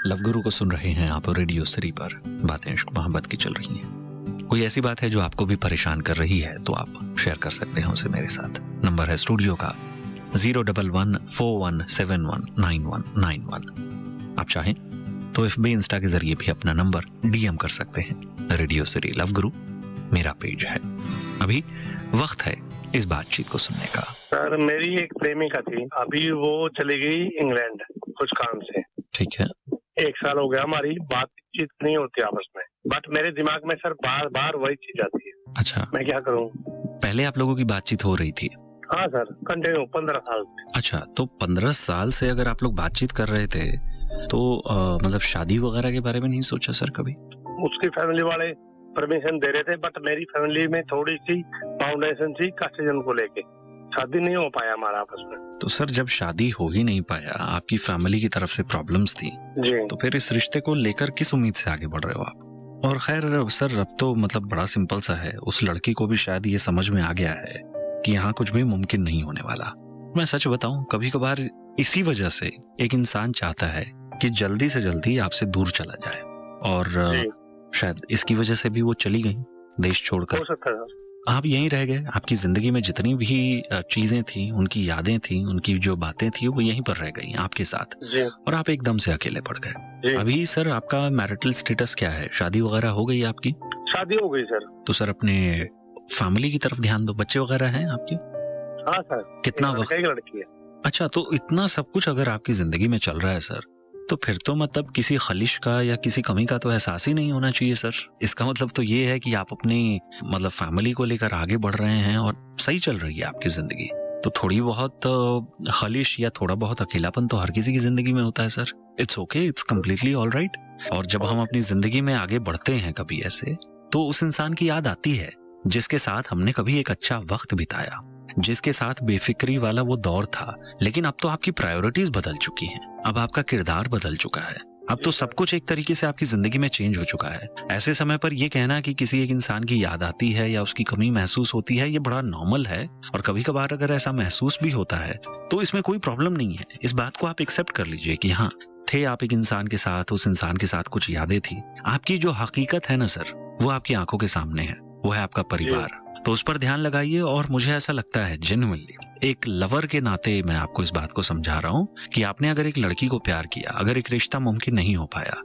Love गुरु को सुन रहे हैं आप रेडियो सिटी पर। बातें इश्क मोहब्बत की चल रही हैं। कोई ऐसी बात है जो आपको भी परेशान कर रही है तो आप शेयर कर सकते हैं उसे मेरे साथ। नंबर है स्टूडियो का 01141719191। आप चाहें तो FB इंस्टा के जरिए भी अपना नंबर DM कर सकते हैं। रेडियो सिटी लव गुरु मेरा पेज है। अभी वक्त है इस बातचीत को सुनने का। सर मेरी एक प्रेमिका थी, अभी वो चली गई इंग्लैंड कुछ काम से। ठीक है। 1 साल हो गया, हमारी बातचीत नहीं होती आपस में, बट मेरे दिमाग में सर बार बार वही चीज आती है। अच्छा, मैं क्या करूं? पहले आप लोगों की बातचीत हो रही थी? हाँ सर, कंटिन्यू 15 साल से। अच्छा, तो 15 साल से अगर आप लोग बातचीत कर रहे थे तो मतलब शादी वगैरह के बारे में नहीं सोचा सर कभी? उसकी फैमिली वाले परमिशन दे रहे थे, बट मेरी फैमिली में थोड़ी सी फाउंडेशन थी कास्टिजन को लेके, शादी नहीं हो पाया हमारा आपस में। तो सर जब शादी हो ही नहीं पाया, आपकी फैमिली की तरफ से प्रॉब्लम्स थी जी, तो फिर इस रिश्ते को लेकर किस उम्मीद से आगे बढ़ रहे हो आप? और खैर सर अब तो मतलब बड़ा सिंपल सा है, उस लड़की को भी शायद ये समझ में आ गया है कि यहाँ कुछ भी मुमकिन नहीं होने वाला। मैं सच बताऊं, कभी कभार इसी वजह से एक इंसान चाहता है कि जल्दी से जल्दी आपसे दूर चला जाए, और शायद इसकी वजह से भी वो चली गई देश छोड़कर। हो सकता है सर। आप यहीं रह गए, आपकी जिंदगी में जितनी भी चीजें थी, उनकी यादें थी, उनकी जो बातें थी वो यहीं पर रह गई आपके साथ, जी, और आप एकदम से अकेले पड़ गए। जी। अभी सर आपका मैरिटल स्टेटस क्या है? शादी वगैरह हो गई आपकी? शादी हो गई सर। तो सर अपने फैमिली की तरफ ध्यान दो। बच्चे वगैरह हैं आपके? हाँ सर। कितना एक वक्त? लड़की है। अच्छा, तो इतना सब कुछ अगर आपकी जिंदगी में चल रहा है सर, तो फिर तो मतलब किसी खलिश का या किसी कमी का तो एहसास ही नहीं होना चाहिए सर। इसका मतलब तो ये है कि आप अपनी मतलब फैमिली को लेकर आगे बढ़ रहे हैं और सही चल रही है आपकी जिंदगी। तो थोड़ी बहुत खलिश या थोड़ा बहुत अकेलापन तो हर किसी की जिंदगी में होता है sir. It's okay, it's completely all right. और जब हम अपनी जिंदगी में आगे बढ़ते हैं कभी ऐसे, तो उस इंसान की याद आती है जिसके साथ हमने कभी एक अच्छा वक्त बिताया, जिसके साथ बेफिक्री वाला वो दौर था। लेकिन अब तो आपकी प्रायोरिटीज बदल चुकी हैं, अब आपका किरदार बदल चुका है, अब तो सब कुछ एक तरीके से आपकी जिंदगी में चेंज हो चुका है। ऐसे समय पर ये कहना कि किसी एक इंसान की याद आती है या उसकी कमी महसूस होती है, ये बड़ा नॉर्मल है। और कभी कभार अगर ऐसा महसूस भी होता है तो इसमें कोई प्रॉब्लम नहीं है। इस बात को आप एक्सेप्ट कर लीजिए कि हाँ, थे आप एक इंसान के साथ, उस इंसान के साथ कुछ यादें थी। आपकी जो हकीकत है ना सर, वो आपकी आंखों के सामने है, वो है आपका परिवार। तो उस पर ध्यान लगाइए। और मुझे ऐसा लगता है जेन्युइनली, एक लवर के नाते मैं आपको इस बात को समझा रहा हूं कि आपने अगर एक लड़की को प्यार किया, अगर एक रिश्ता मुमकिन नहीं हो पाया,